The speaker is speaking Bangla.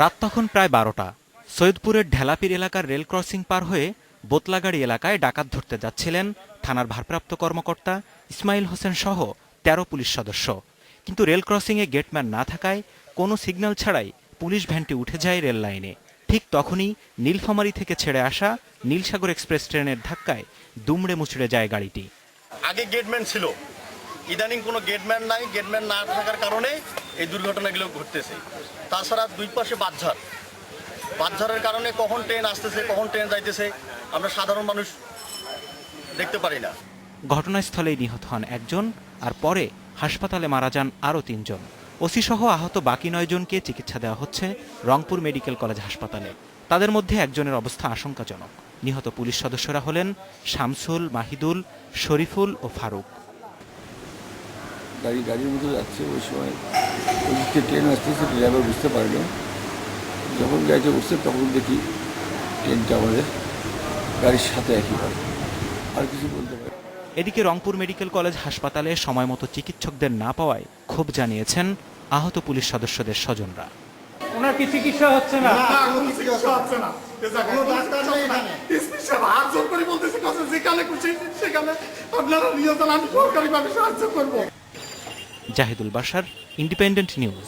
রাত তখন প্রায় ১২টা। সৈয়দপুরের ঢেলাপীর এলাকার রেল ক্রসিং পার হয়ে বোতলাগাড়ি এলাকায় ডাকাত ধরতে যাচ্ছিলেন থানার ভারপ্রাপ্ত কর্মকর্তা ইসমাইল হোসেন সহ ১৩ পুলিশ সদস্য। কিন্তু রেল ক্রসিংয়ে গেটম্যান না থাকায় কোনো সিগন্যাল ছাড়াই পুলিশ ভ্যানটি উঠে যায় রেল লাইনে। ঠিক তখনই নীলফামারী থেকে ছেড়ে আসা নীলসাগর এক্সপ্রেস ট্রেনের ধাক্কায় দুমড়ে মুচড়ে যায় গাড়িটি। আগে গেটম্যান ছিল, ইদানিং কোনো গেটম্যান নাই। গেটম্যান না থাকার কারণে এই দুর্ঘটনাগুলো ঘটতেছে। তাছাড়া দুই পাশে বাঁধঝাড়ের কারণে কখন ট্রেন আসতেছে, কখন ট্রেন যাইতেছে আমরা সাধারণ মানুষ দেখতে পারি না। ঘটনাস্থলেই নিহত হন একজন, আর পরে হাসপাতালে মারা যান আরও ৩ জন। ওসি সহ আহত বাকি ৯ জনকে চিকিৎসা দেওয়া হচ্ছে রংপুর মেডিকেল কলেজ হাসপাতালে। তাদের মধ্যে একজনের অবস্থা আশঙ্কাজনক। নিহত পুলিশ সদস্যরা হলেন শামসুল, মাহিদুল, শরীফুল ও ফারুক। গাড়ির মধ্যে যাচ্ছে, ওই সময় ওই দিকে ট্রেন আসতেছে, ড্রাইভার বুঝতে পারলো। যখন গাড়িতে উঠছে তখন দেখি ট্রেনটা আমাদের গাড়ির সাথে একেবারে, আর কিছু বলতে পারি। এদিকে রংপুর মেডিকেল কলেজ হাসপাতালে সময়মতো চিকিৎসকদের না পাওয়ায় ক্ষোভ জানিয়েছেন আহত পুলিশ সদস্যদের স্বজনরা। ওনার কি চিকিৎসা হচ্ছে না? কোনো চিকিৎসা হচ্ছে না। কোনো ডাক্তার নেই এখানে। স্পেশাল হাত জোর করে বলতেছে যেখানে খুশি সেখানে আপনারা নিয়ে যান, আমি সরকারিভাবে সাহায্য করবো। Zahidul Bashar, Independent news.